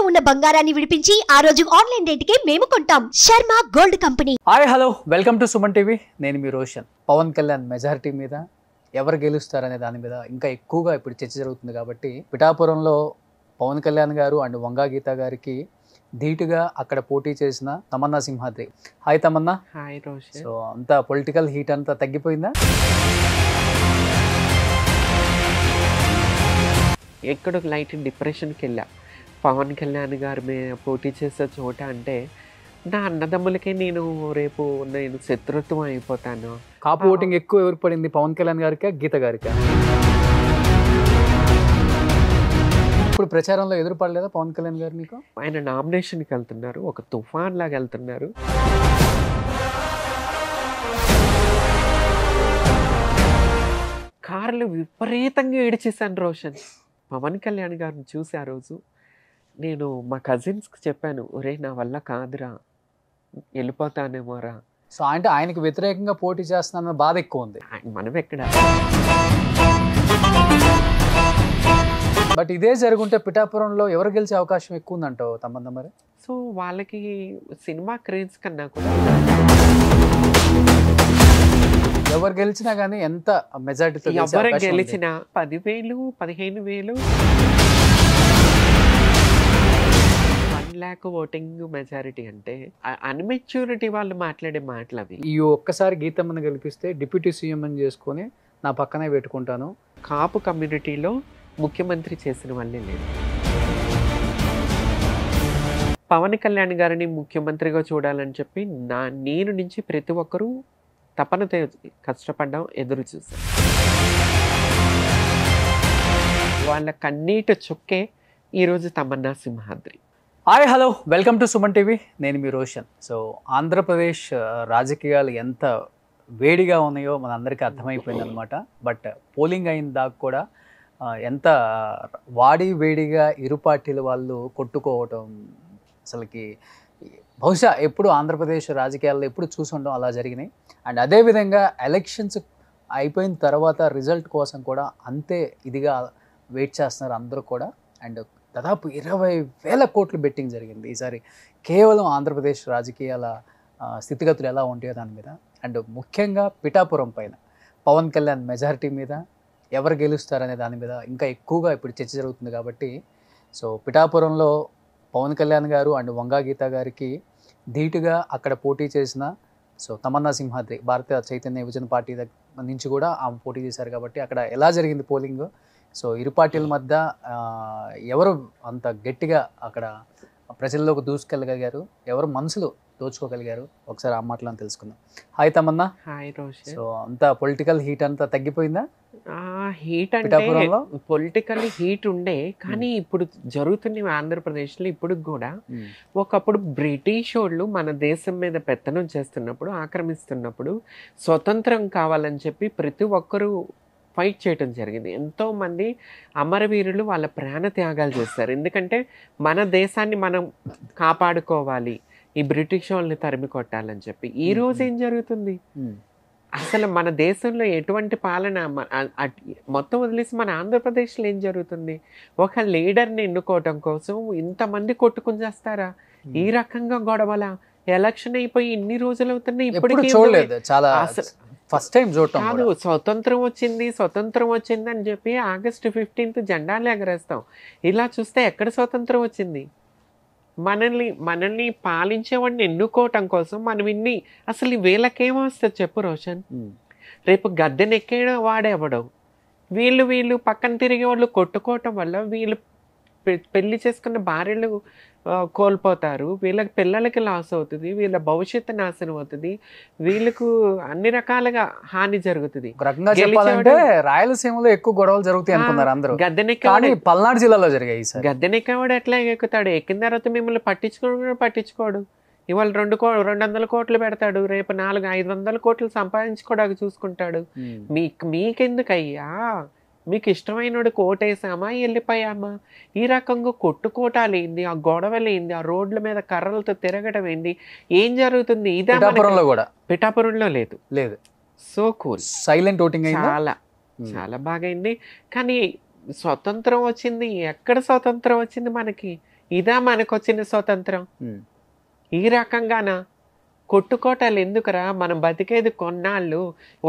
ఉన్న బంగారాన్ని విడిపించి ఆ రోజు ఆన్లైన్ రేటుకే మేము కొంటాం. Sharma gold company. Hi hello welcome to Suman TV. నేను మీ రోషన్. పవన్ కళ్యాణ్ మెజారిటీ మీద ఎవరు గెలుస్తారనే దాని మీద ఇంకా ఎక్కువగా ఇప్పుడు చర్చ జరుగుతుంది కాబట్టి పిఠాపురంలో పవన్ కళ్యాణ్ గారు అండ్ వంగా గీత గారికి ధీటుగా అక్కడ పోటీ చేసిన Tamannaah Simhadri. Hi Tamannaah. Hi Roshan. So అంతా పొలిటికల్ హీట్ అంతా తగ్గిపోయిందా? ఎక్కడో లైట్ డిప్రెషన్కి వెళ్ళా. పవన్ కళ్యాణ్ గారి మీద పోటీ చేసే చోట అంటే నా అన్నదమ్ములకే నేను శత్రుత్వం అయిపోతాను. కాపు ఓటింగ్ ఎక్కువ ఎవరికి పడింది, పవన్ కళ్యాణ్ గారికా గీత గారికా? ఇప్పుడు ప్రచారంలో ఎదురుపడలేదా పవన్ కళ్యాణ్ గారు నీకు? ఆయన నామినేషన్కి వెళ్తున్నారు, ఒక తుఫాన్ లాగా వెళ్తున్నారు. కార్లు విపరీతంగా ఏడిచేశాను రోషన్. పవన్ కళ్యాణ్ గారిని చూసి ఆ రోజు నేను మా కజిన్స్కి చెప్పాను, ఒరే నా వల్ల కాదురా, వెళ్ళిపోతానేమోరా. సో అంటే ఆయనకు వ్యతిరేకంగా పోటీ చేస్తున్న బాధ ఎక్కువ ఉంది. మనం ఎక్కడ. బట్ ఇదే జరుగుంటే పిఠాపురంలో ఎవరు గెలిచే అవకాశం ఎక్కువ ఉందంటావు తమ్మందా మరి? సో వాళ్ళకి సినిమా క్రేజ్ కన్నా కూడా ఎవరు గెలిచినా కానీ ఎంత మెజారిటీతో ఎవరు గెలిచినా 10,000 15,000 1,00,000 ఓటింగ్ మెజారిటీ అంటే అన్మెచ్యూరిటీ వాళ్ళు మాట్లాడే మాటలు అవి. ఈ ఒక్కసారి గీతమ్మని గెలిపిస్తే డిప్యూటీ సీఎం అని చేసుకొని నా పక్కనే పెట్టుకుంటాను. కాపు కమ్యూనిటీలో ముఖ్యమంత్రి చేసిన వాళ్ళే లేదు. పవన్ కళ్యాణ్ గారిని ముఖ్యమంత్రిగా చూడాలని చెప్పి నేను నుంచి ప్రతి ఒక్కరూ తపనతో కష్టపడ్డాం, ఎదురు చూసాం. వాళ్ళ కన్నీటి చుక్కే ఈరోజు Tamannaah Simhadri. Hi hello welcome to Suman TV. నేను మీ రోషన్. సో ఆంధ్రప్రదేశ్ రాజకీయాలు ఎంత వేడిగా ఉన్నాయో మన అందరికీ అర్థమైపోయింది అనమాట. బట్ పోలింగ్ అయిన దాకా కూడా ఎంత వేడిగా ఇరు పార్టీల వాళ్ళు కొట్టుకోవటం అసలుకి బహుశా ఎప్పుడు ఆంధ్రప్రదేశ్ రాజకీయాల్లో ఎప్పుడు చూసుంటాం అలా జరిగినాయి. అండ్ అదేవిధంగా ఎలక్షన్స్ అయిపోయిన తర్వాత రిజల్ట్ కోసం కూడా అంతే ఇదిగా వెయిట్ చేస్తున్నారు అందరూ కూడా. అండ్ దాదాపు 20,000 కోట్లు బెట్టింగ్ జరిగింది ఈసారి కేవలం ఆంధ్రప్రదేశ్ రాజకీయాల స్థితిగతులు ఎలా ఉంటాయో దాని మీద. అండ్ ముఖ్యంగా పిఠాపురం పైన పవన్ కళ్యాణ్ మెజారిటీ మీద ఎవరు గెలుస్తారనే దాని మీద ఇంకా ఎక్కువగా ఇప్పుడు చర్చ జరుగుతుంది కాబట్టి సో పిఠాపురంలో పవన్ కళ్యాణ్ గారు అండ్ వంగా గీత గారికి ధీటుగా అక్కడ పోటీ చేసిన సో తమన్నా సింహాద్రి భారతీయ చైతన్య యువజన పార్టీ నుంచి కూడా ఆమె పోటీ చేశారు కాబట్టి అక్కడ ఎలా జరిగింది పోలింగ్, సో ఇరు పార్టీల మధ్య ఎవరు అంత గట్టిగా అక్కడ ప్రజల్లోకి దూసుకెళ్ళగలిగారు, ఎవరు మనసులు దోచుకోగలిగారు, ఒకసారి ఆ మాటలను తెలుసుకుందాం. Hi Tamannaah. Hi Roshan. So అంతా పొలిటికల్ హీట్ అంతా తగ్గిపోయిందా? హీట్ అంటే పొలిటికల్ హీట్ ఉండే, కానీ ఇప్పుడు జరుగుతున్న ఆంధ్రప్రదేశ్లో ఇప్పుడు కూడా ఒకప్పుడు బ్రిటిష్ వాళ్ళు మన దేశం మీద పెత్తనం చేస్తున్నప్పుడు, ఆక్రమిస్తున్నప్పుడు స్వతంత్రం కావాలని చెప్పి ప్రతి ఒక్కరూ ఫైట్ చేయడం జరిగింది. ఎంతోమంది అమరవీరులు వాళ్ళ ప్రాణ త్యాగాలు చేస్తారు. ఎందుకంటే మన దేశాన్ని మనం కాపాడుకోవాలి, ఈ బ్రిటిష్ వాళ్ళని తరిమి కొట్టాలని చెప్పి. ఈ రోజు ఏం జరుగుతుంది, అసలు మన దేశంలో ఎటువంటి పాలన మొత్తం వదిలేసి మన ఆంధ్రప్రదేశ్లో ఏం జరుగుతుంది? ఒక లీడర్ని ఎన్నుకోవటం కోసం ఇంతమంది కొట్టుకుని చేస్తారా? ఈ రకంగా గొడవల ఎలక్షన్ అయిపోయి ఇన్ని రోజులు అవుతున్నాయి, ఇప్పటికీ చూడలేదు. చాలా ఫస్ట్ టైం చూడటం కాదు. స్వతంత్రం వచ్చింది అని చెప్పి ఆగస్టు 15 జెండాలు ఎగరేస్తాం. ఇలా చూస్తే ఎక్కడ స్వతంత్రం వచ్చింది? మనల్ని పాలించేవాడిని ఎన్నుకోవటం కోసం మనం అసలు వీళ్ళకేమొస్తుంది చెప్పు రోషన్? రేపు గద్దెనెక్కే వాడేవడం, వీళ్ళు పక్కన తిరిగే వాళ్ళు కొట్టుకోవటం వల్ల వీళ్ళు పెళ్లి చేసుకున్న భార్యలు కోల్పోతారు, వీళ్ళకి పిల్లలకి లాస్ అవుతుంది, వీళ్ళ భవిష్యత్తు నాశనం అవుతుంది, వీళ్ళకు అన్ని రకాలుగా హాని జరుగుతుంది. రాయలసీమలో ఎక్కువ గొడవలు జరుగుతాయి అనుకున్నారు అందరూ. గద్దెనెక్కేవాడు పల్నాడు జిల్లాలో జరిగాయి. గద్దెనెక్కేవాడు ఎట్లా ఎక్కుతాడు? ఎక్కిన తర్వాత మిమ్మల్ని పట్టించుకోడు. ఇవాళ 200 కోట్లు పెడతాడు, రేపు 400-500 కోట్లు సంపాదించుకోవడానికి చూసుకుంటాడు. మీకెందుకయ్యా? మీకు ఇష్టమైనోడు కోటేసామా, వెళ్ళిపోయామా? ఈ రకంగా కొట్టుకోటాలేంది, ఆ గొడవలేంది, ఆ రోడ్ల మీద కర్రలతో తిరగడం ఏంది, ఏం జరుగుతుంది? ఇదే పిఠాపురంలో లేదు. సో కూల్, సైలెంట్ ఓటింగ్ చాలా బాగా అయింది. కానీ స్వతంత్రం వచ్చింది, ఎక్కడ స్వతంత్రం వచ్చింది మనకి? ఇదా మనకు వచ్చిన స్వతంత్రం? ఉమ్. ఈ రకంగానా? కొట్టుకోటాలు ఎందుకురా? మనం బతికేది కొన్నాళ్ళు.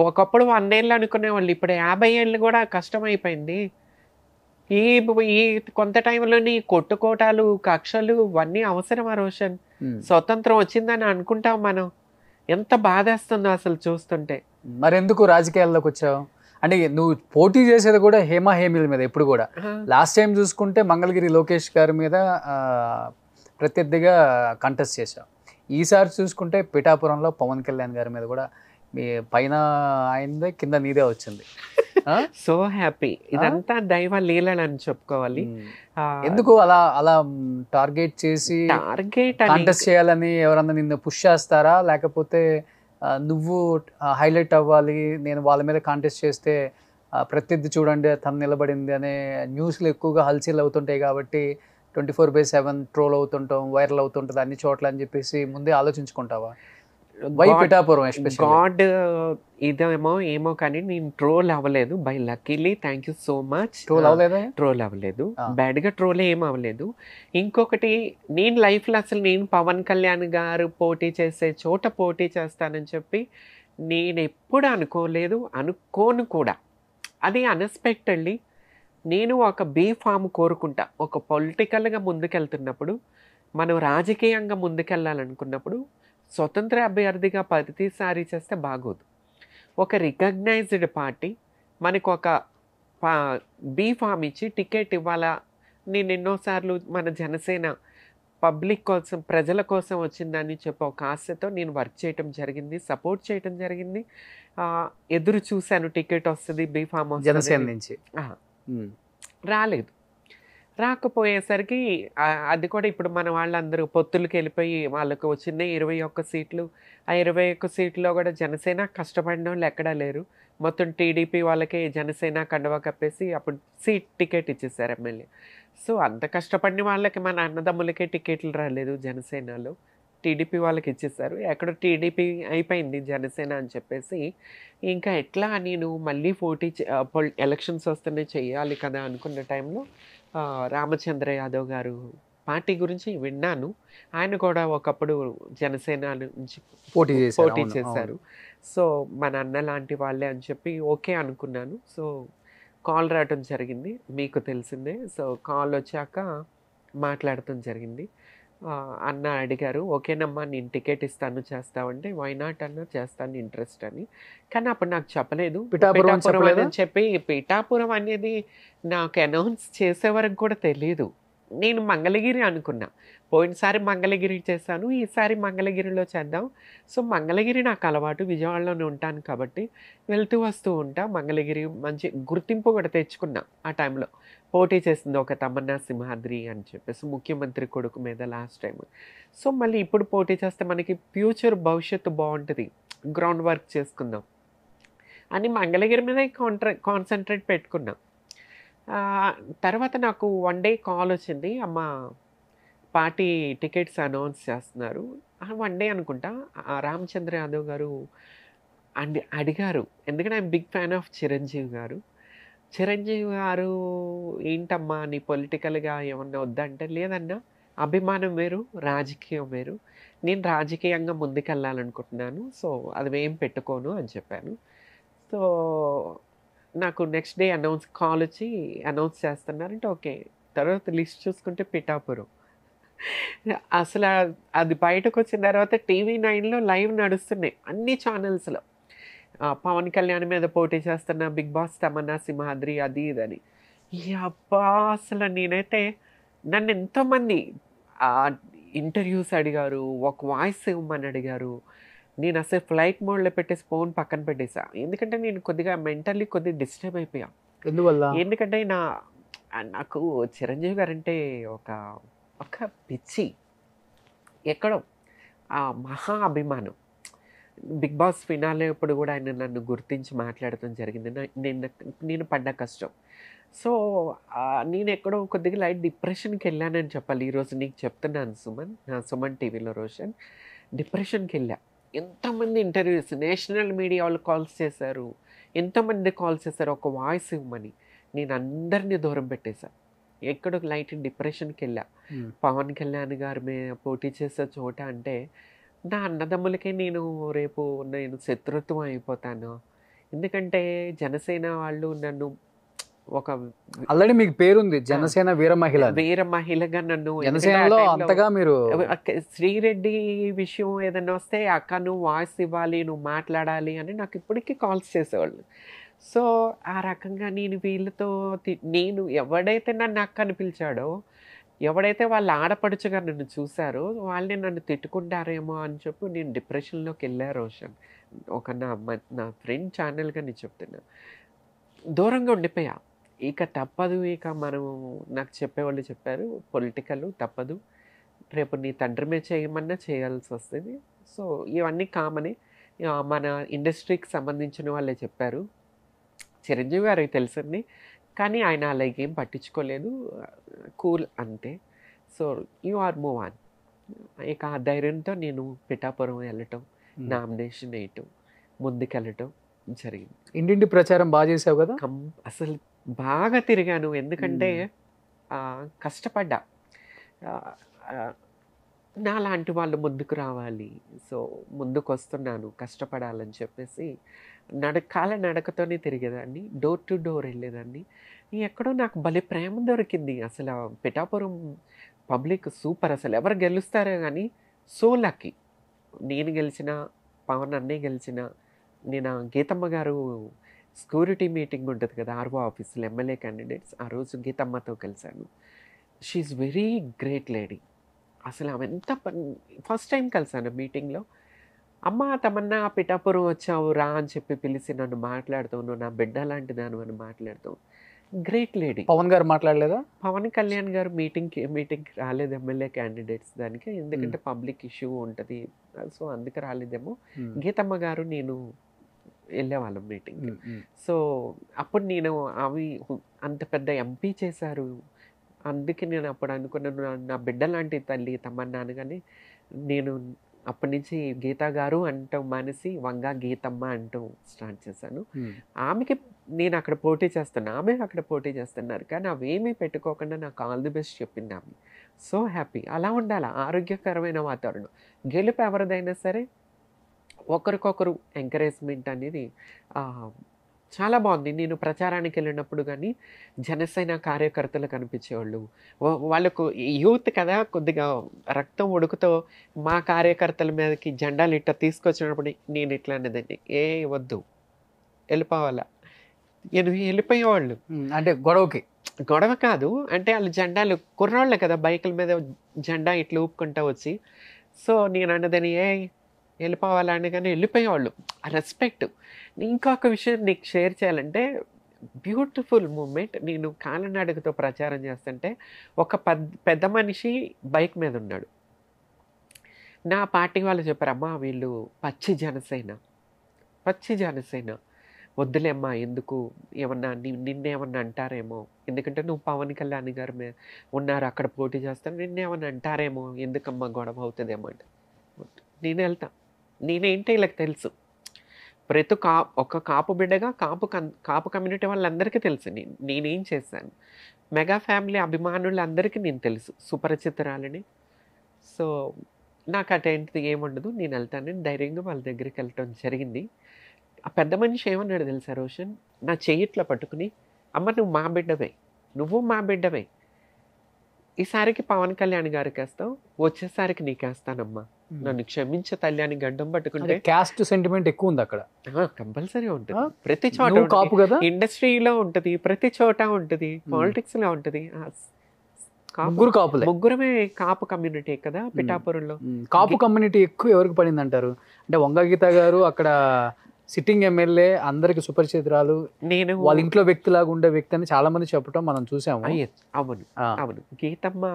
ఒకప్పుడు 100 ఏళ్ళు అనుకునే వాళ్ళు ఇప్పుడు 50 ఏళ్ళు కూడా కష్టమైపోయింది. ఈ ఈ కొంత టైంలోని కొట్టుకోటాలు, కక్షలు ఇవన్నీ అవసరమా రోషన్? ఉమ్. స్వతంత్రం వచ్చిందని అనుకుంటాం మనం. ఎంత బాధేస్తుందో అసలు చూస్తుంటే. మరెందుకు రాజకీయాల్లోకి వచ్చావు? అంటే నువ్వు పోటీ చేసేది కూడా హేమా హేమిల మీద ఎప్పుడు కూడా. లాస్ట్ టైం చూసుకుంటే మంగళగిరి లోకేష్ గారి మీద ప్రత్యర్థిగా కంటెస్ట్ చేశావు. ఈసారి చూసుకుంటే పిఠాపురంలో పవన్ కళ్యాణ్ గారి మీద కూడా మీ పైన ఆయనదే కింద నీదే వచ్చింది. So happy. ఇదంతా దైవ లీలలు అని చెప్పుకోవాలి. ఎందుకు అలా అలా టార్గెట్ చేసి టార్గెట్ కంటెస్ట్ చేయాలని ఎవరన్నా నిన్ను పుష్ చేస్తారా, లేకపోతే నువ్వు హైలైట్ అవ్వాలి, నేను వాళ్ళ మీద కాంటెస్ట్ చేస్తే ప్రత్యర్థి చూడండి తను నిలబడింది అనే న్యూస్లు ఎక్కువగా హల్చల్ అవుతుంటాయి కాబట్టి 24/7 ట్రోల్ అవుతుంటాం, వైరల్ అవుతుంటుంది అన్ని చోట్ల అని చెప్పేసి ముందే ఆలోచించుకుంటావా? Why Pithapuram especially? గాడ్ ఇదేమో ఏమో కానీ నేను ట్రోల్ అవ్వలేదు. By luckily, thank you so much. Troll అవ్వలేదా? ట్రోల్ అవ్వలేదు, బ్యాడ్గా ట్రోల్ ఏం అవ్వలేదు. ఇంకొకటి, నేను లైఫ్లో అసలు నేను పవన్ కళ్యాణ్ గారు పోటీ చేసే చోట పోటీ చేస్తానని చెప్పి నేను ఎప్పుడు అనుకోలేదు, అనుకోను కూడా. అది అన్ఎక్స్పెక్టెడ్లీ నేను ఒక బీ ఫామ్ కోరుకుంటా. ఒక పొలిటికల్గా ముందుకెళ్తున్నప్పుడు, మనం రాజకీయంగా ముందుకెళ్ళాలనుకున్నప్పుడు స్వతంత్ర అభ్యర్థిగా ప్రతిసారి చేస్తే బాగోదు. ఒక రికగ్నైజ్డ్ పార్టీ మనకు ఒక బీ ఫామ్ ఇచ్చి టికెట్ ఇవ్వాలా. నేను ఎన్నోసార్లు మన జనసేన పబ్లిక్ కోసం, ప్రజల కోసం వచ్చిందని చెప్పి ఒక ఆశతో నేను వర్క్ చేయటం జరిగింది, సపోర్ట్ చేయటం జరిగింది. ఎదురు చూశాను టికెట్ వస్తుంది, బీ ఫామ్ జనసేన నుంచి. రాలేదు. రాకపోయేసరికి అది కూడా ఇప్పుడు మన వాళ్ళందరూ పొత్తులకి వెళ్ళిపోయి వాళ్ళకు వచ్చిన 21 సీట్లు. ఆ 21 సీట్లో కూడా జనసేన కష్టపడిన వాళ్ళు ఎక్కడా లేరు. మొత్తం టీడీపీ వాళ్ళకి జనసేన కండవా కప్పేసి అప్పుడు టికెట్ ఇచ్చేసారు ఎమ్మెల్యే. సో అంత కష్టపడిన వాళ్ళకి, మన అన్నదమ్ములకే టికెట్లు రాలేదు జనసేనలో, టీడీపీ వాళ్ళకి ఇచ్చేసారు. ఎక్కడో టీడీపీ అయిపోయింది జనసేన అని చెప్పేసి ఇంకా ఎట్లా నేను మళ్ళీ ఎలక్షన్స్ వస్తేనే చెయ్యాలి కదా అనుకున్న టైంలో రామచంద్ర యాదవ్ గారు పార్టీ గురించి విన్నాను. ఆయన కూడా ఒకప్పుడు జనసేన నుంచి పోటీ చేశారు. సో మన అన్న లాంటి వాళ్ళే అని చెప్పి ఓకే అనుకున్నాను. సో కాల్ రావటం జరిగింది, మీకు తెలిసిందే. సో కాల్ వచ్చాక మాట్లాడటం జరిగింది. అన్న అడిగారు, ఓకేనమ్మా నేను టికెట్ ఇస్తాను చేస్తావంటే, వై నాట్ అన్న, చేస్తాను ఇంట్రెస్ట్ అని. కానీ అప్పుడు నాకు చెప్పలేదు పిఠాపురం అని చెప్పి. పిఠాపురం అనేది నాకు అనౌన్స్ చేసే వరకు కూడా తెలియదు. నేను మంగళగిరి అనుకున్నా. పోయినసారి మంగళగిరి చేశాను, ఈసారి మంగళగిరిలో చేద్దాం. సో మంగళగిరి నాకు అలవాటు, విజయవాడలోనే ఉంటాను కాబట్టి వెళ్తూ వస్తూ ఉంటా. మంగళగిరి మంచి గుర్తింపు కూడా తెచ్చుకున్నా. ఆ టైంలో పోటీ చేసింది ఒక తమన్నా సింహాద్రి అని చెప్పేసి, ముఖ్యమంత్రి కొడుకు మీద లాస్ట్ టైం. సో మళ్ళీ ఇప్పుడు పోటీ చేస్తే మనకి ఫ్యూచర్ భవిష్యత్తు బాగుంటుంది, గ్రౌండ్ వర్క్ చేసుకుందాం అని మంగళగిరి మీద కాన్సన్ట్రేట్ పెట్టుకున్నాం. తర్వాత నాకు 1 డే కాల్ వచ్చింది, అమ్మ పార్టీ టికెట్స్ అనౌన్స్ చేస్తున్నారు. 1 డే అనుకుంటా. రామచంద్ర యాదవ్ గారు అడిగారు, ఎందుకంటే I'm big fan of Chiranjeevi గారు. చిరంజీవి గారు ఏంటమ్మా నీ పొలిటికల్గా ఏమన్నా వద్దంటే, లేదన్నా అభిమానం వేరు, రాజకీయం వేరు, నేను రాజకీయంగా ముందుకెళ్ళాలనుకుంటున్నాను, సో అది ఏం పెట్టుకోను అని చెప్పాను. సో నాకు నెక్స్ట్ డే కాల్ వచ్చి అనౌన్స్ చేస్తున్నారంటే ఓకే. తర్వాత లిస్ట్ చూసుకుంటే పిఠాపురం. అసలు అది బయటకు వచ్చిన తర్వాత TV9లో లైవ్ నడుస్తున్నాయి అన్ని ఛానల్స్లో. పవన్ కళ్యాణ్ మీద పోటీ చేస్తున్న బిగ్ బాస్ తమన్నా సింహాద్రి అది ఇదని. అబ్బా అసలు నేనైతే, నన్ను ఎంతోమంది ఇంటర్వ్యూస్ అడిగారు, ఒక వాయిస్ ఇవ్వమని అడిగారు. నేను అసలు ఫ్లైట్ మోడ్లో పెట్టేసి ఫోన్ పక్కన పెట్టేసా. ఎందుకంటే నేను కొద్దిగా మెంటల్లీ డిస్టర్బ్ అయిపోయా. ఎందువల్ల? ఎందుకంటే నాకు చిరంజీవి గారు అంటే ఒక పిచ్చి, ఎక్కడో మహా అభిమానం. బిగ్ బాస్ ఫినాలే అప్పుడు కూడా ఆయన నన్ను గుర్తించి మాట్లాడటం జరిగింది. నేను పడ్డ కష్టం. సో నేను ఎక్కడో కొద్దిగా లైట్ డిప్రెషన్కి వెళ్ళానని చెప్పాలి. ఈరోజు నీకు చెప్తున్నాను సుమన్ టీవీలో రోషన్, డిప్రెషన్కి వెళ్ళా. ఎంతోమంది ఇంటర్వ్యూస్, నేషనల్ మీడియా వాళ్ళు కాల్స్ చేశారు, ఎంతోమంది కాల్స్ చేశారు ఒక వాయిస్ ఇవ్వమని. నేను అందరినీ దూరం పెట్టేశాను. ఎక్కడో లైట్ డిప్రెషన్కి వెళ్ళా. పవన్ కళ్యాణ్ గారి మీద పోటీ చేసే చోట అంటే నా అన్నదమ్ములకే రేపు నేను శత్రుత్వం అయిపోతాను. ఎందుకంటే జనసేన వాళ్ళు నన్ను ఒక ఆల్రెడీ మీకు పేరుంది జనసేన వీర మహిళగా నన్ను జనసేనలో అంతగా మీరు శ్రీరెడ్డి విషయం ఏదైనా వస్తే అక్క నువ్వు వాయిస్ ఇవ్వాలి, నువ్వు మాట్లాడాలి అని నాకు ఇప్పటికీ కాల్స్ చేసేవాళ్ళు. సో ఆ రకంగా నేను వీళ్ళతో నేను ఎవడైతే నన్ను అక్క అని పిలిచాడో, ఎవడైతే వాళ్ళ ఆడపడుచుగా నన్ను చూశారో వాళ్ళని నన్ను తిట్టుకుంటారేమో అని చెప్పి నేను డిప్రెషన్లోకి వెళ్ళా రోషన్. నా ఫ్రెండ్ ఛానల్గా నేను చెప్తున్నా, దూరంగా ఉండిపోయా. ఇక తప్పదు, ఇక నాకు చెప్పేవాళ్ళు చెప్పారు పొలిటికల్ తప్పదు, రేపు నీ తండ్రి మీద చేయమన్నా చేయాల్సి వస్తుంది. సో ఇవన్నీ కామనే, మన ఇండస్ట్రీకి సంబంధించిన వాళ్ళే చెప్పారు. చిరంజీవి గారికి తెలుసండి, కానీ ఆయన అలాగే ఏం పట్టించుకోలేదు, కూల్ అంతే. So you are move on. ఇక ఆ ధైర్యంతో నేను పిఠాపురం వెళ్ళటం, నామినేషన్ వేయటం, ముందుకెళ్ళటం జరిగింది. ఇంటింటి ప్రచారం బాగా చేసావు కదా? అసలు బాగా తిరిగాను, ఎందుకంటే కష్టపడ్డా. నాలాంటి వాళ్ళు ముందుకు రావాలి, సో ముందుకు వస్తున్నాను, కష్టపడాలని చెప్పేసి నడకతోనే తిరిగేదాన్ని, డోర్ టు డోర్ వెళ్ళేదాన్ని. ఎక్కడో నాకు భలే ప్రేమ దొరికింది. అసలు పిఠాపురం పబ్లిక్ సూపర్, అసలు ఎవరు గెలుస్తారో కానీ సో లక్కీ. నేను గెలిచిన, పవన్ అన్నయ్య గెలిచిన, నేను గీతమ్మ గారు సెక్యూరిటీ మీటింగ్ ఉంటుంది కదా ఆర్ఓ ఆఫీసులో, ఎమ్మెల్యే క్యాండిడేట్స్, ఆ రోజు గీతమ్మతో కలిశాను. She's very great lady. అసలు ఆమె ఎంత ఫస్ట్ టైం కలిసాను మీటింగ్లో. అమ్మ తమన్నా పిఠాపురం వచ్చావు రా అని చెప్పి పిలిచి నన్ను మాట్లాడుతావు, నువ్వు నా బిడ్డ లాంటి దాని అని మాట్లాడుతావు. Great lady. పవన్ గారు మాట్లాడలేదా? పవన్ కళ్యాణ్ గారు మీటింగ్కి రాలేదు, ఎమ్మెల్యే క్యాండిడేట్స్ దానికి, ఎందుకంటే పబ్లిక్ ఇష్యూ ఉంటుంది, సో అందుకే రాలేదేమో. గీతమ్మ గారు నేను వెళ్ళేవాళ్ళం మీటింగ్. సో అప్పుడు నేను అవి అంత పెద్ద ఎంపీ చేశారు, అందుకే నేను అప్పుడు అనుకున్నాను నా బిడ్డ లాంటి తల్లి తమన్నాను. కానీ నేను అప్పటి నుంచి గీతా గారు అంటాం మానేసి వంగా గీతమ్మ అంటూ స్టార్ట్ చేశాను. ఆమెకి నేను అక్కడ పోటీ చేస్తున్నా, ఆమె అక్కడ పోటీ చేస్తున్నారు, కానీ అవేమీ పెట్టుకోకుండా నాకు ఆల్ ది బెస్ట్ చెప్పింది ఆమె. So happy. అలా ఉండాలి, ఆరోగ్యకరమైన వాతావరణం. గెలుపు ఎవరిదైనా సరే ఒకరికొకరు ఎంకరేజ్మెంట్ అనేది చాలా బాగుంది. నేను ప్రచారానికి వెళ్ళినప్పుడు కానీ జనసేన కార్యకర్తలు కనిపించేవాళ్ళు, వాళ్ళకు యూత్ కదా కొద్దిగా రక్తం ఉడుకుతో మా కార్యకర్తల మీదకి జెండాలు ఇట్లా తీసుకొచ్చినప్పుడు నేను ఇట్లా అనేదండి, ఏ వద్దు వెళ్ళిపోవాలా, వెళ్ళిపోయేవాళ్ళు. అంటే గొడవ కాదు, అంటే వాళ్ళు జెండాలు కుర్రాళ్ళే కదా బైకుల మీద జెండా ఇట్లా ఊపుకుంటా వచ్చి, సో నేను అన్నదని వెళ్ళిపోవాలని, కానీ వెళ్ళిపోయేవాళ్ళు. ఆ రెస్పెక్ట్. ఇంకొక విషయం నీకు షేర్ చేయాలంటే, బ్యూటిఫుల్ మూమెంట్. నేను కాలినడకతో ప్రచారం చేస్తుంటే ఒక పెద్ద మనిషి బైక్ మీద ఉన్నాడు. నా పార్టీ వాళ్ళు చెప్పారు, అమ్మా వీళ్ళు పచ్చి జనసేన వద్దులేమ్మా, ఎందుకు ఏమన్నా నిన్నేమన్నా అంటారేమో, ఎందుకంటే నువ్వు పవన్ కళ్యాణ్ గారి మీద ఉన్నారు అక్కడ పోటీ చేస్తాను, నిన్నేమన్నా అంటారేమో, ఎందుకమ్మా గొడవ అవుతుందేమో అంటే నేను వెళ్తా. నేనేంటి వీళ్ళకి తెలుసు, ఒక కాపు బిడ్డగా కాపు కమ్యూనిటీ వాళ్ళందరికీ తెలుసు నేనేం చేశాను. మెగా ఫ్యామిలీ అభిమానులందరికీ నేను తెలుసు, సుపరిచితురాలని. సో నాకు అటేంటిది ఏముండదు, నేను వెళ్తానని ధైర్యంగా వాళ్ళ దగ్గరికి వెళ్ళటం జరిగింది. ఆ పెద్ద మనిషి ఏమన్నాడు తెలుసా రోషన్, నా చెయ్యిట్లో పట్టుకుని, అమ్మ నువ్వు మా బిడ్డవే, ఈసారికి పవన్ కళ్యాణ్ గారికి వేస్తావు, వచ్చేసారికి నీకేస్తానమ్మా, నన్ను క్షమించే తల్లి అని గడ్డం పట్టుకుంటే. క్యాస్ట్ సెంటిమెంట్ ఎక్కువ ఉంది అక్కడ, కంపల్సరీ ఉంటుంది, ప్రతి చోట ఇండస్ట్రీలో ఉంటుంది, ప్రతి చోట ఉంటుంది, పాలిటిక్స్ లో ఉంటుంది. ముగ్గురమే కాపు కమ్యూనిటీ కదా పిఠాపురంలో. కాపు కమ్యూనిటీ ఎక్కువ ఎవరికి పడింది అంటారు? అంటే వంగ గీత గారు అక్కడ సిట్టింగ్ ఎమ్మెల్యే, అందరికి సుపరిచితురాలు, నేను వాళ్ళ ఇంట్లో వ్యక్తిలాగా ఉండే వ్యక్తి అని చాలా మంది చెప్పడం మనం చూసాము. అవును, గీతమ్మ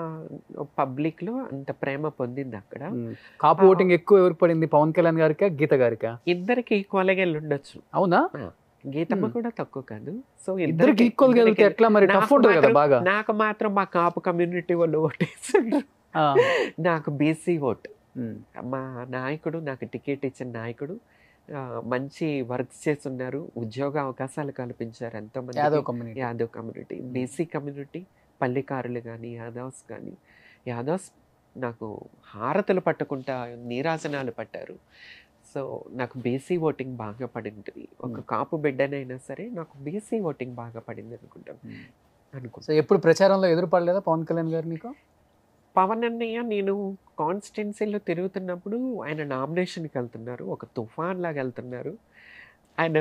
పబ్లిక్ లో అంత ప్రేమ పొందింది అక్కడ. కాపు ఓటింగ్ ఎక్కువ ఎవరికి పడింది, పవన్ కళ్యాణ్ గారికా గీత గారికా? ఇద్దరికి ఈక్వల్ గా ఉండొచ్చు. అవునా? గీతమ్మ కూడా తక్కువ కాదు. సో ఇద్దరికి ఈక్వల్ గా వెళ్తే ఎట్లా మరి? టఫ్ ఉంటుంది కదా బాగా. నాకు మాత్రం మా కాపు కమ్యూనిటీ వాళ్ళు ఓటేసారు, నాకు బీసీ ఓట్. మా నాయకుడు, నాకు టికెట్ ఇచ్చిన నాయకుడు మంచి వర్క్స్ చేస్తున్నారు, ఉద్యోగ అవకాశాలు కల్పించారు ఎంతో మంది. యాదవ్ కమ్యూనిటీ, బీసీ కమ్యూనిటీ పల్లికారులు కానీ యాదవ్స్ నాకు హారతలు పట్టుకుంటా నీరాజనాలు పట్టారు. సో నాకు బీసీ ఓటింగ్ బాగా పడింది. ఒక కాపు బిడ్డనైనా సరే నాకు బీసీ ఓటింగ్ బాగా పడింది అనుకుంటాను. సో ఎప్పుడు ప్రచారంలో ఎదురుపడలేదా పవన్ కళ్యాణ్ గారు మీకు? పవన్ అన్నయ్య నేను కాన్స్టిట్యున్సీలో తిరుగుతున్నప్పుడు ఆయన నామినేషన్కి వెళ్తున్నారు, ఒక తుఫాన్ లాగా వెళ్తున్నారు. ఆయన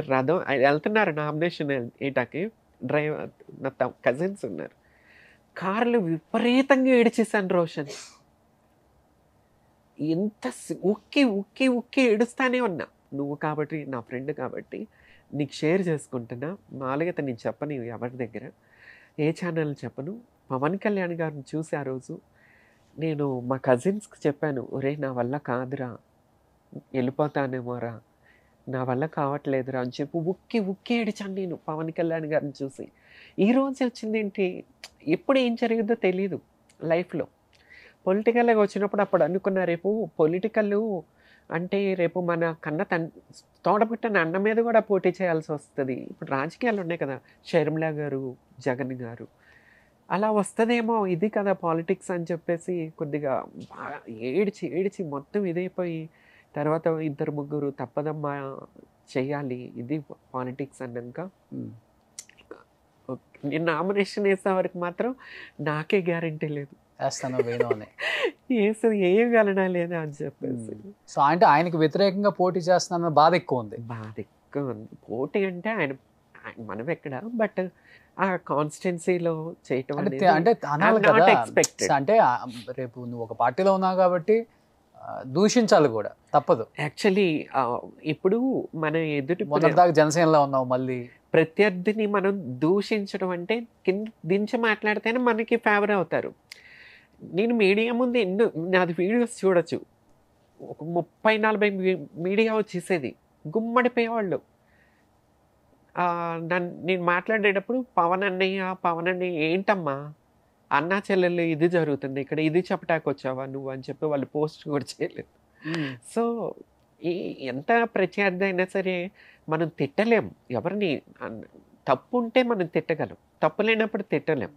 వెళ్తున్నారు నామినేషన్ ఏటాకి. డ్రైవర్ నా కజిన్స్ ఉన్నారు, కార్లు విపరీతంగా ఏడిచేసాను రోషన్. ఎంత ఉక్కి ఏడుస్తానే ఉన్నా. నువ్వు కాబట్టి నా ఫ్రెండ్ కాబట్టి నీకు షేర్ చేసుకుంటున్నా. మామూలుగా నేను చెప్పను ఎవరి దగ్గర, ఏ ఛానల్ చెప్పను. పవన్ కళ్యాణ్ గారిని చూసి ఆ రోజు నేను మా కజిన్స్కి చెప్పాను, ఒరే నా వల్ల కాదురా, వెళ్ళిపోతానేమోరా, నా వల్ల కావట్లేదురా అని చెప్పి ఉక్కి ఏడిచాను నేను పవన్ కళ్యాణ్ గారిని చూసి. ఈరోజు వచ్చింది ఏంటి, ఎప్పుడు ఏం జరిగిందో తెలియదు లైఫ్లో. పొలిటికల్గా వచ్చినప్పుడు అప్పుడు అనుకున్నా, రేపు పొలిటికల్ అంటే రేపు మన తోడబుట్టిన అన్న మీద కూడా పోటీ చేయాల్సి వస్తుంది. ఇప్పుడు రాజకీయాలు ఉన్నాయి కదా, షర్మిల గారు, జగన్ గారు, అలా వస్తుందేమో, ఇది కదా పాలిటిక్స్ అని చెప్పేసి కొద్దిగా బాగా ఏడిచి మొత్తం ఇదైపోయి, తర్వాత 2-3 తప్పదమ్మా చెయ్యాలి, ఇది పాలిటిక్స్ అన్నాక నేను నామినేషన్ వేసే వరకు మాత్రం నాకే గ్యారంటీ లేదు వేయగలనా లేదా అని చెప్పేసి. సో అంటే ఆయనకి వ్యతిరేకంగా పోటీ చేస్తున్న బాధ ఎక్కువ ఉంది. పోటీ అంటే ఆయన మనం ఎక్కడ, బట్ ఆ కాన్స్టిట్యున్సీలో చేయటం అంటే అంటే రేపు నువ్వు ఒక పార్టీలో ఉన్నావు కాబట్టి దూషించాలి కూడా తప్పదు. యాక్చువల్లీ ఇప్పుడు మన ఎదుటి జనసేనలో ఉన్నావు, మళ్ళీ ప్రత్యర్థిని మనం దూషించడం అంటే దించి మాట్లాడితేనే మనకి ఫేవర్ అవుతారు. నేను మీడియా ముందు నాది వీడియోస్ చూడొచ్చు, ఒక 30-40 మీడియా వచ్చేసేది, గుమ్మడిపోయేవాళ్ళు. నేను మాట్లాడేటప్పుడు పవన్ అన్నయ్య ఏంటమ్మా అన్నా చెల్లెళ్ళు ఇది జరుగుతుంది ఇక్కడ, ఇది చెప్పటానికి వచ్చావా నువ్వు అని చెప్పి వాళ్ళు పోస్ట్ కూడా చేయలేదు. సో ఎంత ప్రత్యర్థి అయినా సరే మనం తిట్టలేం ఎవరిని. తప్పు ఉంటే మనం తిట్టగలం, తప్పు లేనప్పుడు తిట్టలేం.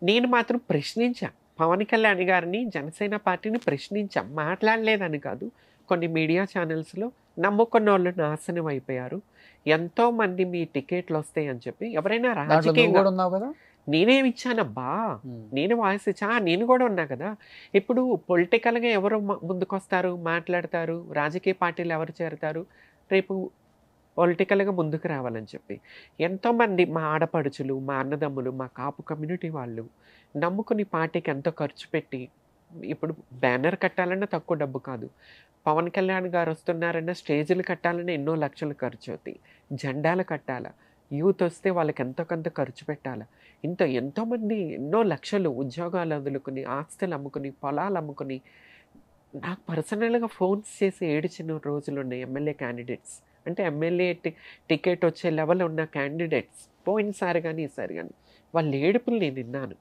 నేను మాత్రం ప్రశ్నించా పవన్ కళ్యాణ్ గారిని, జనసేన పార్టీని ప్రశ్నించా, మాట్లాడలేదని కాదు. కొన్ని మీడియా ఛానల్స్లో నమ్ముకున్న వాళ్ళు నాశనం అయిపోయారు. ఎంతో మంది మీ టికెట్లు వస్తాయి అని చెప్పి ఎవరైనా రాజకీయంగా నేనేమి ఇచ్చానబ్బా, నేను వాయిస్ ఇచ్చా, నేను కూడా ఉన్నా కదా. ఇప్పుడు పొలిటికల్గా ఎవరు ముందుకు వస్తారు, మాట్లాడతారు, రాజకీయ పార్టీలు ఎవరు చేరుతారు, రేపు పొలిటికల్గా ముందుకు రావాలని చెప్పి ఎంతోమంది మా ఆడపడుచులు, మా అన్నదమ్ములు, మా కాపు కమ్యూనిటీ వాళ్ళు నమ్ముకుని పార్టీకి ఎంతో ఖర్చు పెట్టి, ఇప్పుడు బ్యానర్ కట్టాలన్నా తక్కువ డబ్బు కాదు, పవన్ కళ్యాణ్ గారు వస్తున్నారన్న స్టేజీలు కట్టాలన్నా ఎన్నో లక్షలు ఖర్చు అవుతాయి, జెండాలు కట్టాలా, యూత్ వస్తే వాళ్ళకి ఎంతో కొంత ఖర్చు పెట్టాలా, ఎంతోమంది ఎన్నో లక్షలు ఉద్యోగాలు వదులుకుని, ఆస్తులు అమ్ముకుని, పొలాలు అమ్ముకుని, నాకు పర్సనల్గా ఫోన్స్ చేసి ఏడిచిన రోజులు ఉన్నాయి. ఎమ్మెల్యే క్యాండిడేట్స్ అంటే ఎమ్మెల్యే టికెట్ వచ్చే లెవెల్ ఉన్న క్యాండిడేట్స్ పోయినసారి కానీ ఈసారి కానీ వాళ్ళ ఏడుపులు నేను విన్నాను.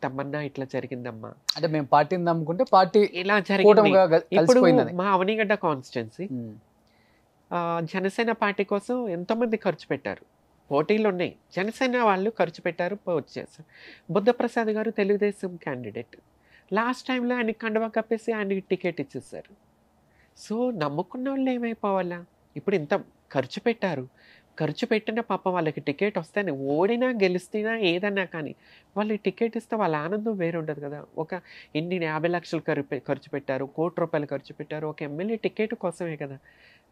తమ్మన్నా ఇట్లా జరిగిందమ్మా అంటే మేము పార్టీని నమ్ముకుంటే పార్టీ ఇలా జరిగింది. ఇప్పుడు మా అవనిగడ్డ కాన్స్టిట్యున్సీ జనసేన పార్టీ కోసం ఎంతోమంది ఖర్చు పెట్టారు, పోటీలు ఉన్నాయి, జనసేన వాళ్ళు ఖర్చు పెట్టారు, వచ్చేసారు. బుద్ధప్రసాద్ గారు తెలుగుదేశం క్యాండిడేట్, లాస్ట్ టైంలో ఆయనకి కండువా కప్పేసి ఆయనకి టికెట్ ఇచ్చేసారు. సో నమ్ముకున్న వాళ్ళు ఏమైపోవాలా, ఇప్పుడు ఇంత ఖర్చు పెట్టారు, ఖర్చు పెట్టిన పాపం వాళ్ళకి టికెట్ వస్తేనే, ఓడినా గెలిస్తేనా ఏదన్నా కానీ వాళ్ళు టికెట్ ఇస్తే వాళ్ళ ఆనందం వేరు ఉండదు కదా. ఒక 50 లక్షలు ఖర్చు పెట్టారు, ₹1,00,00,000 ఖర్చు పెట్టారు ఒక ఎమ్మెల్యే టికెట్ కోసమే కదా.